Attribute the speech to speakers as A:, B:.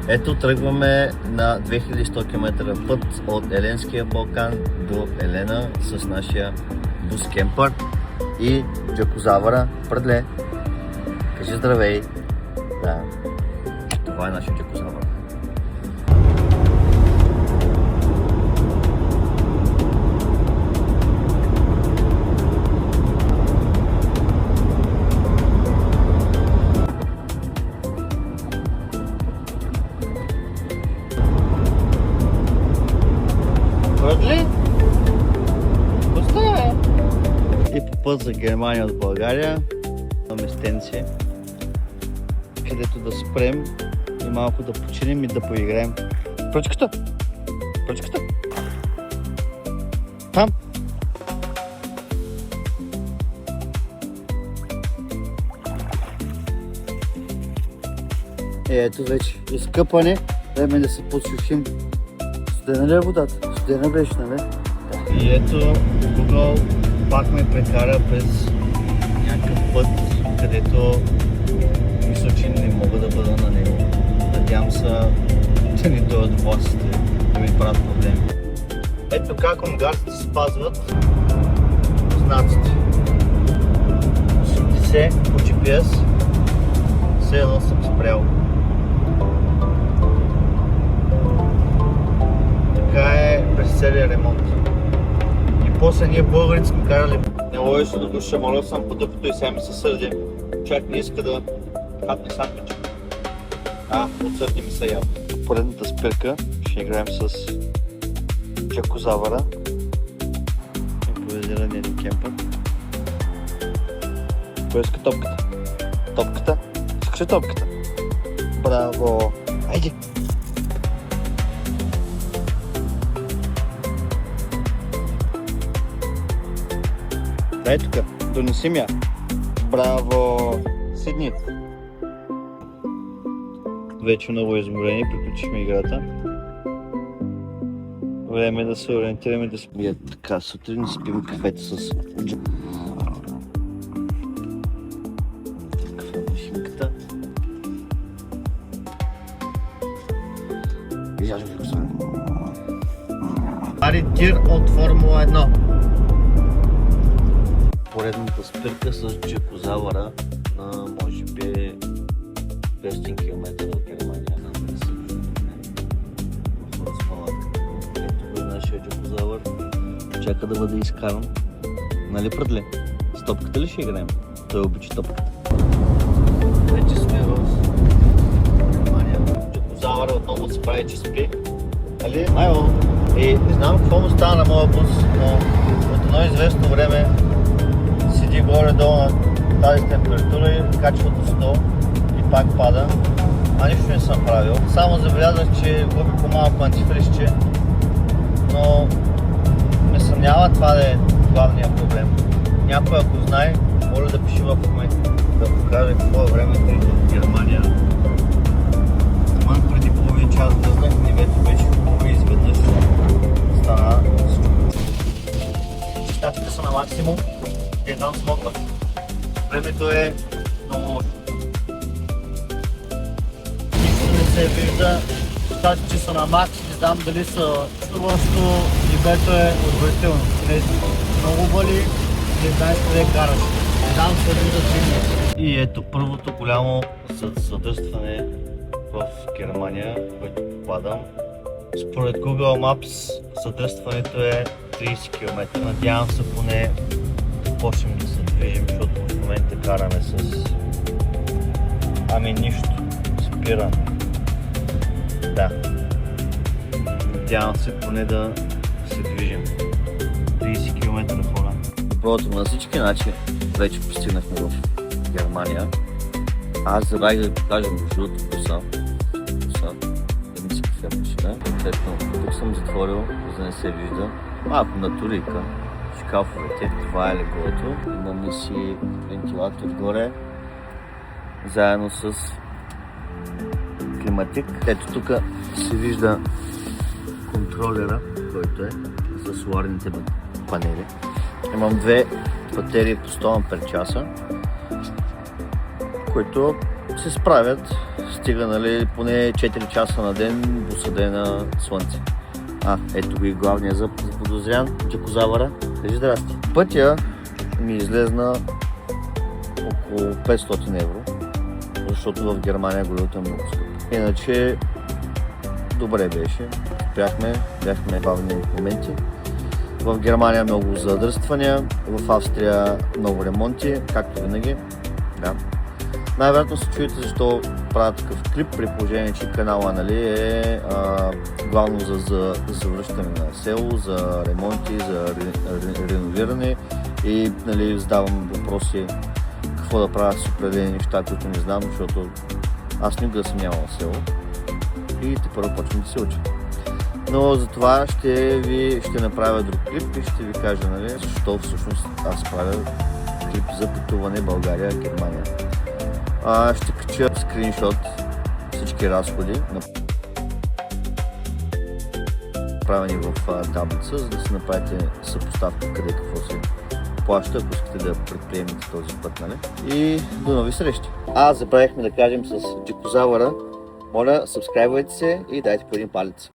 A: Ето тръгваме на 2100 км път от Еленския Балкан до Елена с нашия бус кемпър и джакузавъра Предле. Кажи здравей! Да, това е нашия джакузавър. Предле? Поставя! И по път за Германия от България на местенце, където да спрем и малко да починем и да поиграем. Пръчката! Пръчката! Там! Ето вече изкъпане, време да се подсушим. Студена ли е водата? Студена беше, нали? И ето Google пак ме прекара през някакъв път, където мисля, че не мога да бъда на него. Надявам се да ни дойдат властите да ми правят проблеми. Ето как унгарците спазват знаците. 80 по GPS, все едно съм спрял. Така е през целия ремонт. И после ние българите сме карали. Не ловеше да го шамоля съм по дъпото и сега ми се сърди. Чак не иска да хапне сандвича. Отсърди ми се ял. Поредната спирка ще играем с джакузавъра. Импровизирания ни кемпър. Кой иска топката? Топката? Искаш ли топката? Браво! Айде! Дай тук, донеси ми я. Браво! Седни! Вече много изморени, приключихме играта. Време е да се ориентираме да спим. Така, сутрин спим кафето с кафе машинката. Изяждам ви го. Пари тир от Формула 1. Поредната спирка с джакузавъра на може би 500 км от Германия. Ето го е нашия джакузавър. Чака да бъде изкаран. Нали, Предле? С топката ли ще играем? Той обича топката. Вече сме в Германия. Джакузавъра отново се прави, че спи. Нали? Айо! И не знам какво му става на моя бус, но от едно известно време седи горе-долу на тази температура и качва до 100 и пак пада. Нищо не съм правил. Само забелязах, че губи по-малко антифризче, но не съмнява това да е главният проблем. Някой ако знае, моля да пиши в комент, да покаже какво е времето в Германия. Мън преди половин час дъзнах, нивето беше хубаво и изведнъж стана чистачите са на максимум. Едно смогва. Времето е много лошо. Нищо не се вижда. Щатите са на макс, не знам дали са чуващо. Небето е отвратително. Много бъли, не знаеш къде караш. Не знам се вижда трудно. И ето първото голямо съдърстване в Германия, което попадам. Според Google Maps съдърстването е 30 км. Надявам се поне почнем да се движим, защото в момента караме с... Ами нищо, спирам. Да. Надявам се поне да се движим. 30 км хора. Доброто на всички начини вече постигнахме в Германия. Аз забравих да ви покажа между другото коса. Едни си кафе машина. Тук съм затворил, за да не се вижда. Малко на турика. Шкафовете, това е леглото. Имаме си вентилатор горе, заедно с климатик. Ето тук се вижда контролера, който е за соларните панели. Имам две батерии по 100 ампер часа, които се справят, стига, нали, поне 4 часа на ден босъде на слънце. Ето го и главния заподозрян, дикозавъра. Кажи здрасти. Пътя ми излезна около 500 евро, защото в Германия горилото е много скъпо. Иначе добре беше, бяхме бавни моменти. В Германия много задръствания, в Австрия много ремонти, както винаги. Да. Най-вероятно се чуете защо правя такъв клип, при положение, че канала, нали, е главно за завръщане на село, за ремонти, за реновиране и, нали, задавам въпроси какво да правя с определени неща, които не знам, защото аз никога съм нямал село и тепърво почвам да се уча. Но за това ще направя друг клип и ще ви кажа, нали, защо всъщност аз правя клип за пътуване България-Германия. Ще кача скриншот всички разходи, направени в таблица, за да си направите съпоставка къде какво се плаща, ако искате да предприемете този път, нали? И до нови срещи! Забравихме да кажем с дикозавъра. Моля, сабскрайбвайте се и дайте по един палец.